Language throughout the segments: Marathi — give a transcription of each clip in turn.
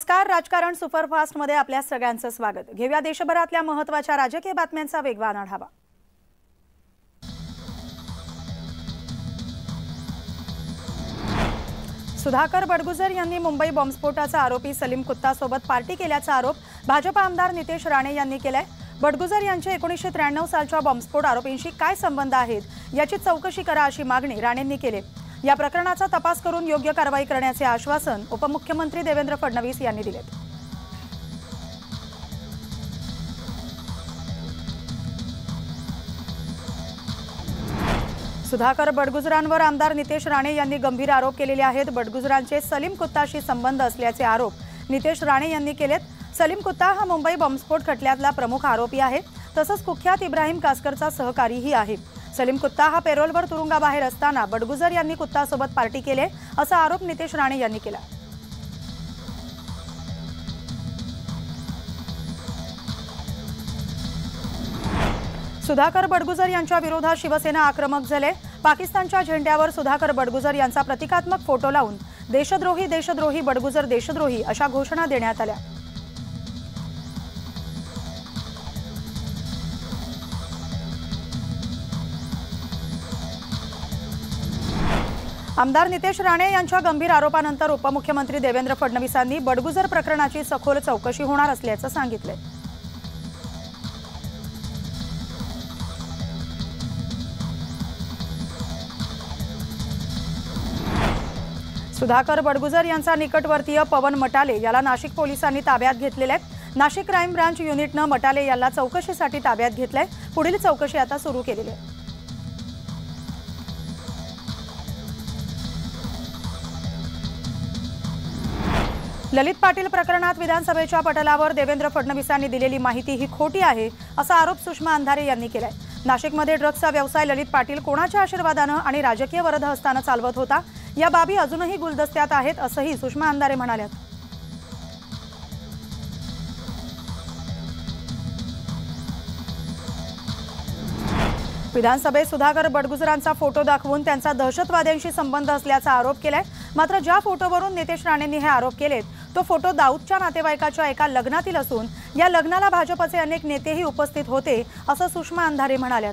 नमस्कार, राजकारण सुपरफास्ट मध्ये आपल्या सगळ्यांचं स्वागत। घेऊया देशभरातल्या महत्त्वाच्या राजकीय बातम्यांचा वेगवान आढावा। सुधाकर बडगुजर यांनी मुंबई बॉम्बस्फोटाचा आरोपी सलीम कुत्ता सोबत पार्टी केल्याचा आरोप भाजप आमदार नितेश राणे यांनी केलाय। बडगुजर यांचे 1993 सालच्या बॉम्बस्फोट आरोपींशी काय संबंध आहेत याची चौकशी करा अशी मागणी राणेंनी केली। या प्रकरणाचा तपास करून योग्य कारवाई करण्याचे आश्वासन उपमुख्यमंत्री देवेंद्र फडणवीस यांनी दिले। सुधाकर बडगुजरांवर आमदार नितेश राणे यांनी गंभीर आरोप केलेले आहेत। बडगुजरांचे सलीम कुत्ताशी संबंध असल्याचे आरोप नितेश राणे यांनी केलेत। सलीम कुत्ता हा मुंबई बॉम्बस्फोट खटल्यातला प्रमुख आरोपी आहे, तसंच कुख्यात इब्राहिम कासकरचा सहकारीही आहे। सलीम कुत्ता हा पेरोलवर तुरुंगाबाहेर असताना बडगुजर यांनी कुत्तासोबत पार्टी केली असा आरोप नितेश राणे यांनी केला। सुधाकर बडगुजर यांच्या विरोधात शिवसेना आक्रमक झाले। पाकिस्तानच्या झेंड्यावर सुधाकर बडगुजर यांचा प्रतिकात्मक फोटो लावून देशद्रोही देशद्रोही बडगुजर देशद्रोही अशा घोषणा देण्यात आल्या। आमदार नितेश राणे यांच्या गंभीर आरोपानंतर उपमुख्यमंत्री देवेंद्र फडणवीसांनी बडगुजर प्रकरणाची सखोल चौकशी होणार असल्याचं सांगितले। सुधाकर बडगुजर यांचा निकटवर्तीय पवन मटाले याला नाशिक पोलिसांनी ताब्यात घेतलेले आहे। नाशिक क्राइम ब्रांच युनिटने मटाले याला चौकशीसाठी ताब्यात घेतले। पुढील चौकशी आता सुरू केलेली आहे। ललित पाटील प्रकरणात विधानसभेच्या पटलावर देवेंद्र फडणवीसांनी दिलेली माहिती ही खोटी आहे असा आरोप सुषमा अंधारे यांनी केलाय। नाशिकमध्ये ड्रग्सचा व्यवसाय ललित पाटील कोणाच्या आशीर्वादाने आणि राजकीय वरदहस्ताने चालवत होता या बाबी अजूनही गुलदस्त्यात आहेत असंही सुषमा अंधारे म्हणाल्या। विधानसभेत सुधाकर बडगुजरांचा फोटो दाखवून त्यांचा दहशतवाद्यांशी संबंध असल्याचा आरोप केलाय। मात्र ज्या फोटोवरून नितेश राणेंनी हे आरोप केलेत तो फोटो दाऊदच्या नातेवाईकाच्या एका लग्नातील असून या लग्नाला भाजपचे अनेक नेतेही उपस्थित होते असं सुषमा अंधारे म्हणाल्या।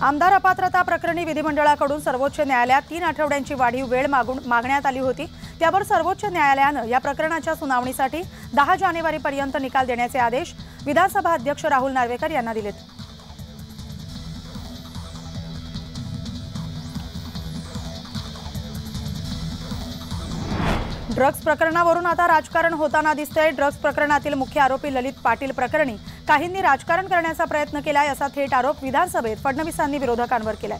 आमदार अपात्रता प्रकरणी विधिमंडळाकडून सर्वोच्च न्यायालयात 3 आठवड्यांची वाढीव वेळ मागण्यात आली होती। त्यावर सर्वोच्च न्यायालयाने या प्रकरणाच्या सुनावणीसाठी 10 जानेवारीपर्यंत निकाल देण्याचे आदेश विधानसभा अध्यक्ष राहुल नार्वेकर यांना दिलेत। ड्रग्स प्रकरणावरून आता राजकारण होताना दिसतंय। ड्रग्स प्रकरणातील मुख्य आरोपी ललित पाटील प्रकरणी काहींनी राजकारण करण्याचा प्रयत्न केलाय असा थेट आरोप विधानसभेत फडणवीसांनी विरोधकांवर केलाय।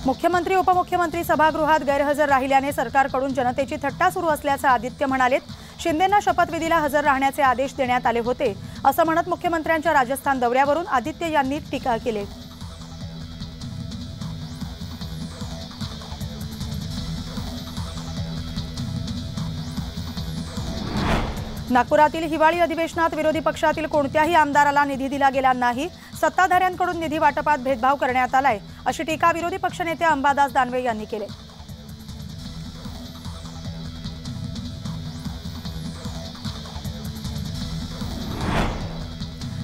मुख्यमंत्री उपमुख्यमंत्री सभागृहात गैरहजर राहिल्याने सरकारकडून जनतेची थट्टा सुरू असल्याचं आदित्य म्हणालेत। शिंदेंना शपथविधीला हजर राहण्याचे आदेश देण्यात आले होते असं म्हणत मुख्यमंत्र्यांच्या राजस्थान दौऱ्यावरून आदित्य यांनी टीका केली। नागपुरातील हिवाळी अधिवेशनात विरोधी पक्षातील कोणत्याही आमदाराला निधी दिला गेला नाही। सत्ताधाऱ्यांकडून निधी वाटपात भेदभाव करण्यात आलाय अशी टीका विरोधी पक्षनेते अंबादास दानवे यांनी केली।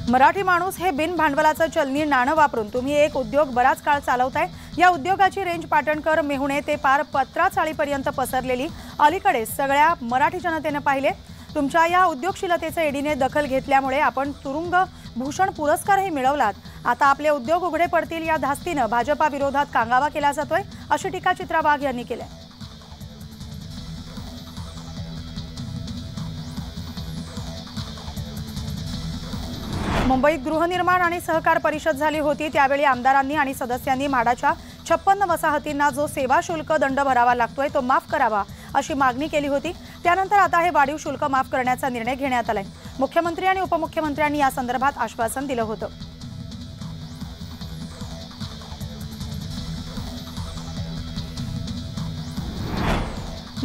मराठी माणूस हे बिन भांडवलाचं चलनी नाणं वापरून तुम्ही एक उद्योग बराच काळ चालवताय। या उद्योगाची रेंज पाटणकर मेहुणे ते पार पत्राचाळीपर्यंत पसरलेली अलीकडे सगळ्या मराठी जनतेने पाहिले। तुमच्या या उद्योगशीलतेचे एडीने दखल घेतल्यामुळे आपण तुरुंग भूषण पुरस्कारही मिळवलात। आता आपले उद्योग उघडे पडतील या धास्तीने भाजपा विरोधात कांगावा केला जातोय अशी टीका चित्रा वाघ यांनी केली। मुंबईत गृहनिर्माण आणि सहकार परिषद झाली होती। त्यावेळी आमदारांनी आणि सदस्यांनी म्हाडाच्या 56 वसाहतींना जो सेवा शुल्क दंड भरावा लागतोय तो माफ करावा अशी मागणी केली होती। त्यानंतर आता हे वाढीव शुल्क माफ करण्याचा निर्णय घेण्यात आलाय। मुख्यमंत्री आणि उपमुख्यमंत्र्यांनी या संदर्भात आश्वासन दिलं होतं।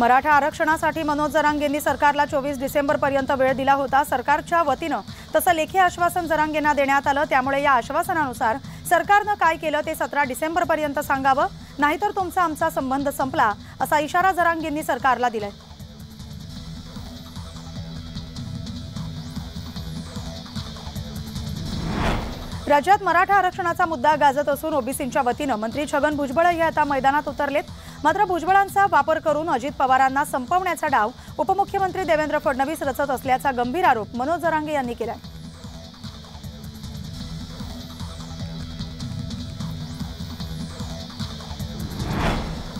मराठा आरक्षणासाठी मनोज जरांगेंनी सरकारला 24 डिसेंबरपर्यंत वेळ दिला होता। सरकारच्या वतीनं तसं लेखी आश्वासन जरांगेंना देण्यात आलं। त्यामुळे या आश्वासनानुसार सरकारनं काय केलं ते 17 डिसेंबरपर्यंत सांगावं, नाहीतर तुमचा आमचा संबंध संपला असा इशारा जरांगेंनी सरकारला दिलाय। राज्यात मराठा आरक्षणाचा मुद्दा गाजत असून ओबीसींच्या वतीनं मंत्री छगन भुजबळ हे आता मैदानात उतरलेत। मात्र भुजबळांचा वापर करून अजित पवारांना संपवण्याचा डाव उपमुख्यमंत्री देवेंद्र फडणवीस रचत असल्याचा गंभीर आरोप मनोज जरांगे यांनी केलाय।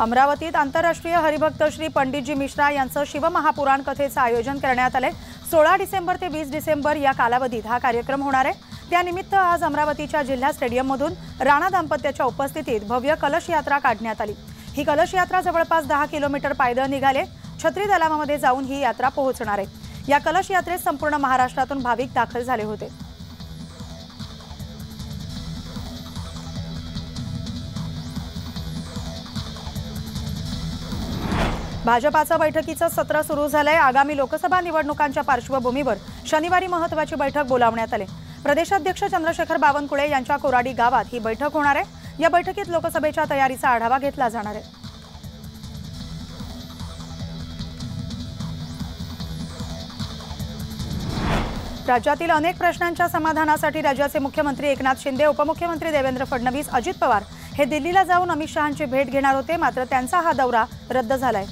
अमरावतीत आंतरराष्ट्रीय हरिभक्त श्री पंडितजी मिश्रा यांचं शिवमहापुराण कथेचं आयोजन करण्यात आलंय। 16 डिसेंबर ते 20 डिसेंबर या कालावधीत हा कार्यक्रम होणार आहे। त्यानिमित्त आज अमरावतीच्या जिल्हा स्टेडियममधून राणा दाम्पत्याच्या उपस्थितीत भव्य कलश यात्रा काढण्यात आली। ही कलश यात्रा जवळपास 10 किलोमीटर पायदळ निघाले छत्री तलावामध्ये जाऊन ही यात्रा पोहोचणार आहे। या कलश यात्रेत संपूर्ण महाराष्ट्रातून भाविक दाखल झाले होते। भाजपाचं बैठकीचं सत्र सुरू झालंय। आगामी लोकसभा निवडणुकांच्या पार्श्वभूमीवर शनिवारी महत्त्वाची बैठक बोलावण्यात आली। प्रदेशाध्यक्ष चंद्रशेखर बावनकुळे यांच्या कोराडी गावात ही बैठक होणार आहे। या बैठकीत लोकसभेच्या तयारीचा आढावा घेतला जाणार आहे। राज्यातील अनेक प्रश्नांच्या समाधानासाठी राज्याचे मुख्यमंत्री एकनाथ शिंदे, उपमुख्यमंत्री देवेंद्र फडणवीस, अजित पवार हे दिल्लीला जाऊन अमित शहांची भेट घेणार होते। मात्र त्यांचा हा दौरा रद्द झालाय।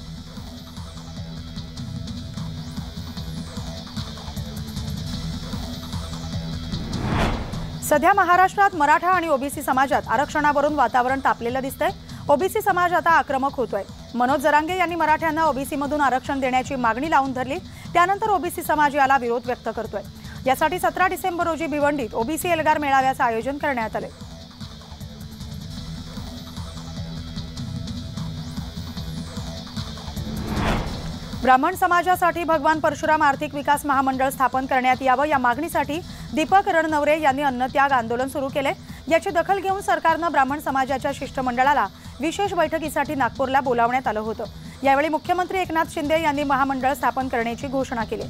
सध्या महाराष्ट्रात मराठा आणि ओबीसी समाजात आरक्षणावरून वातावरण तापलेलं दिसतंय। ओबीसी समाज आता आक्रमक होतोय। मनोज जरांगे यांनी मराठ्यांना ओबीसीमधून आरक्षण देण्याची मागणी लावून धरली। त्यानंतर ओबीसी समाज याला विरोध व्यक्त करतोय। यासाठी 17 डिसेंबर रोजी भिवंडीत ओबीसी एल्गार मेळाव्याचं आयोजन करण्यात आले। ब्राह्मण समाजासाठी भगवान परशुराम आर्थिक विकास महामंडळ स्थापन करण्यात यावं या मागणीसाठी दीपक रणनवरे यांनी अन्नत्याग आंदोलन सुरू केले। याची दखल घेऊन सरकारनं ब्राह्मण समाजाच्या शिष्टमंडळाला विशेष बैठकीसाठी नागपूरला बोलावण्यात आलं होतं। यावेळी मुख्यमंत्री एकनाथ शिंदे यांनी महामंडळ स्थापन करण्याची घोषणा केली।